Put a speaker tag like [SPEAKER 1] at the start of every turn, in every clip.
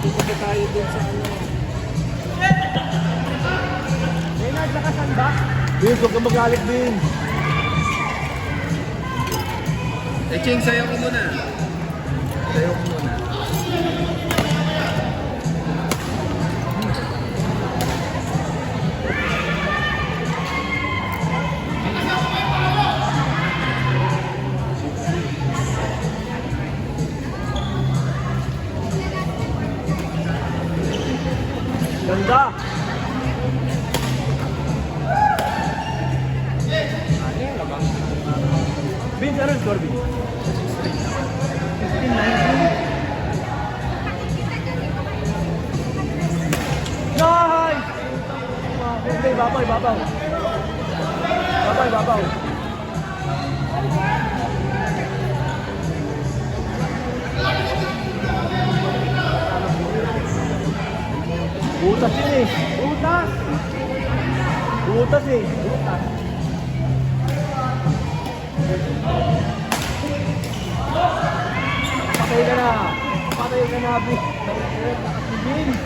[SPEAKER 1] Dito tayo dun sa ano. Maynard, nakasan ba?
[SPEAKER 2] Vince, huwag ka magalit, Vince.
[SPEAKER 3] Eh, Ching, sayo ko muna. Sayo ko muna.
[SPEAKER 2] Ganda. Vince, ano yung score, Vince? 16-19. Nice! Okay, babaw, babaw. Babaw, babaw. Butas yun eh. Butas! Butas eh. Butas. Patay ka na. Patay ka na, Vince. Si Vince.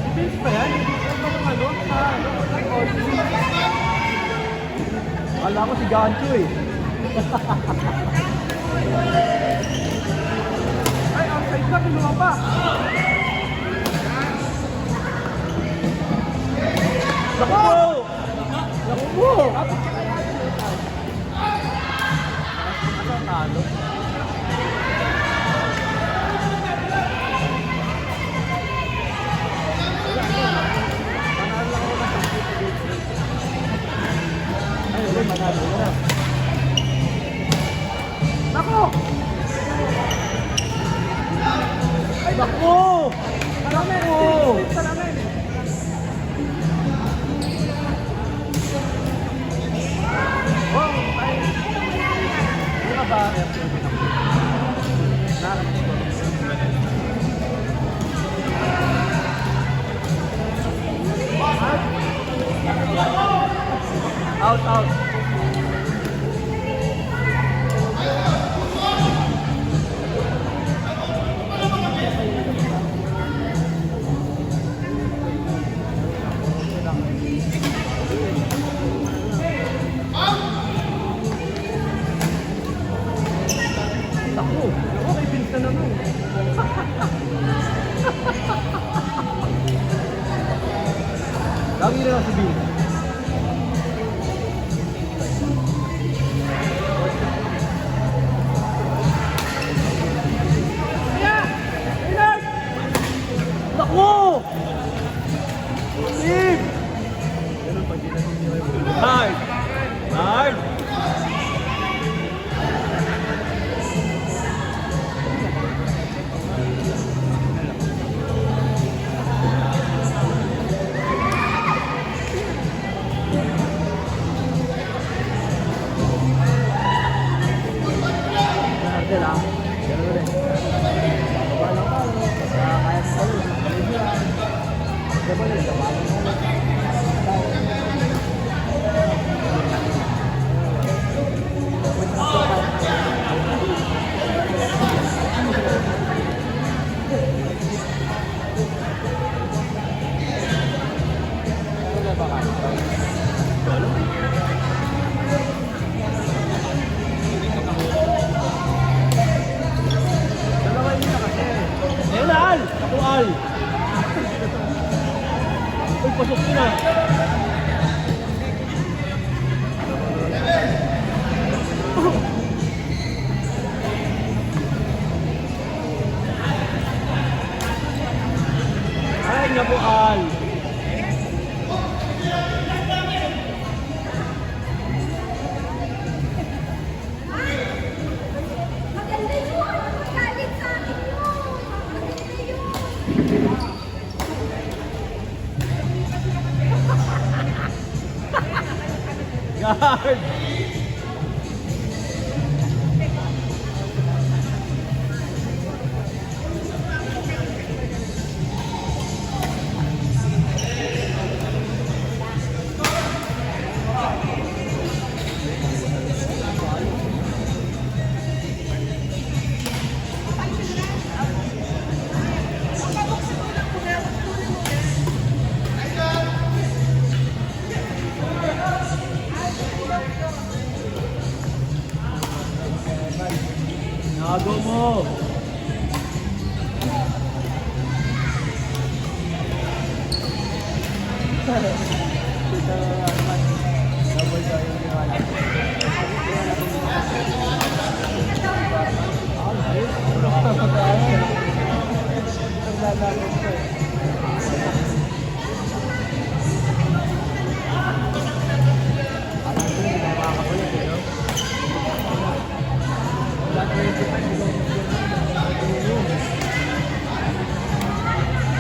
[SPEAKER 2] Si Vince pa yan? Ano ba yung Kala ko si Gancho eh.
[SPEAKER 1] Ay, outside ka, tulungan pa.
[SPEAKER 2] Naku mo! Naku mo! Ano ang talo? Ay, ulit, manalo na.
[SPEAKER 1] Nako!
[SPEAKER 2] Ay, naku!
[SPEAKER 1] Salamin!
[SPEAKER 2] Naku!
[SPEAKER 1] Salamin!
[SPEAKER 2] Wow! Ay! Ano ka ba? Out, out. Ako, kay Vince na naman. Lagi na lang si Vince. Naku! Steve! Hard! Hard! Hard lang. Ganun ulit. Wala pa. Kaya sa ulit. Double ulit. Dalawa yun na kasi. Ayun na, Al! Ako, Al! Uy, pasok yun na. Ay, nga po, Al!
[SPEAKER 4] Maganda yun! Magalit sa akin yun! Maganda yun!
[SPEAKER 2] Guard! Oo. Dito naman. Double daw yung ginawa natin. Naglalaro ko eh. Parang ito hindi na makakakulit eh, no? Wala 25 kilometers yun.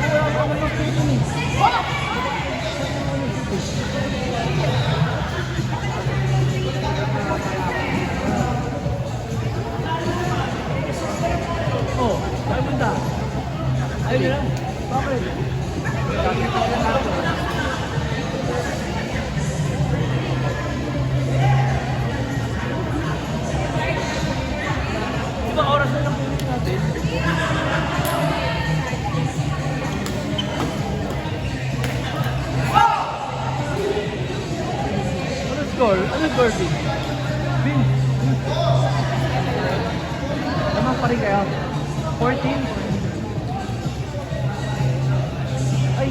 [SPEAKER 2] Wala pa ako mag-taping eh. Oh, saan punta? Ayun na lang. Bakit? Iba oras na lang finish natin. Ano score? Ano score, Vin? Vin? Naman pa rin kayo? 14? Ay!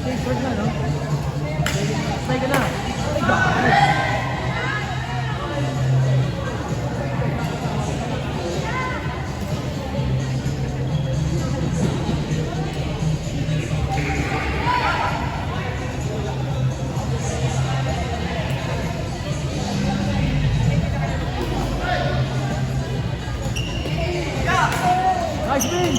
[SPEAKER 2] Take first na, no? Stay ka na! Ay, bakit? Nice win!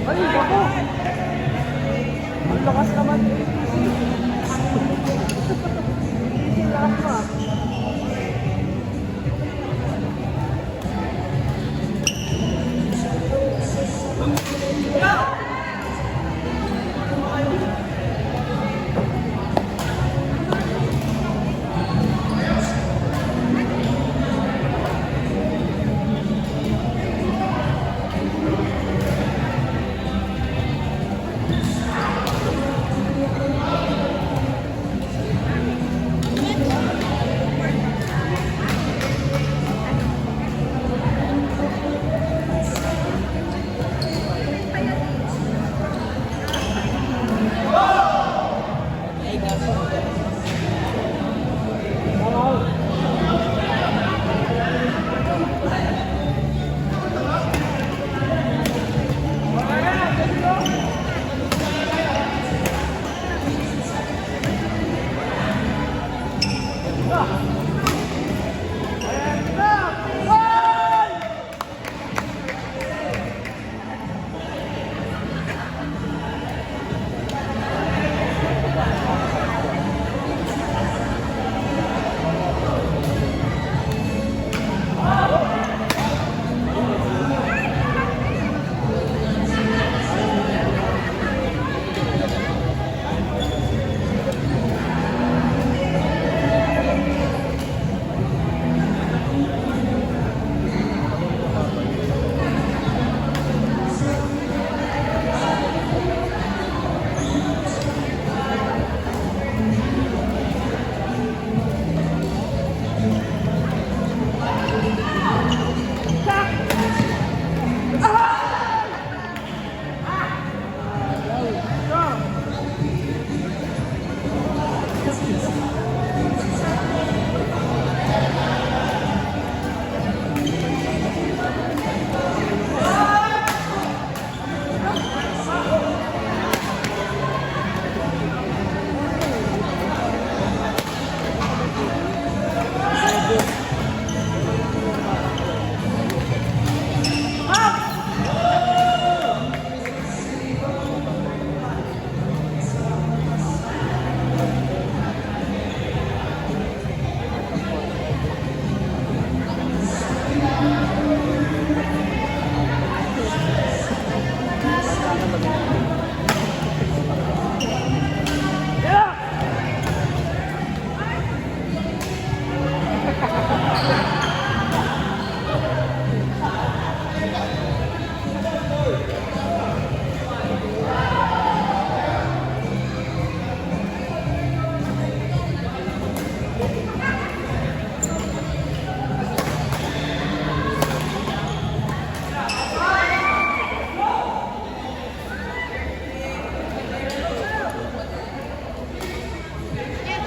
[SPEAKER 2] Ay, bako! Ang lakas naman eh. Ang lakas pa.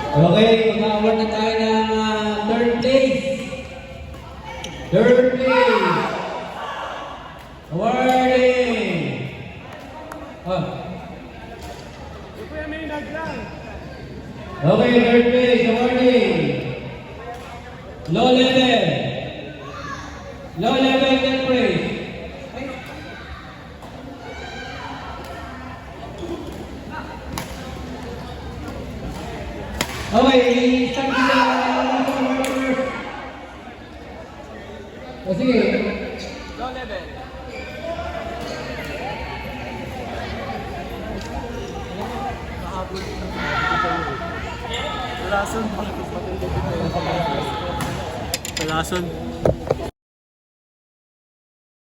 [SPEAKER 2] Okay, mag-award na tayo ng third place. Third place. Awarding. Oh.
[SPEAKER 1] Kuya Maynard lang.
[SPEAKER 2] Okay, third place. Awarding. Low level. Low level third place. Okay, i-start nila. O sige.
[SPEAKER 1] Low level. Lason. Lason.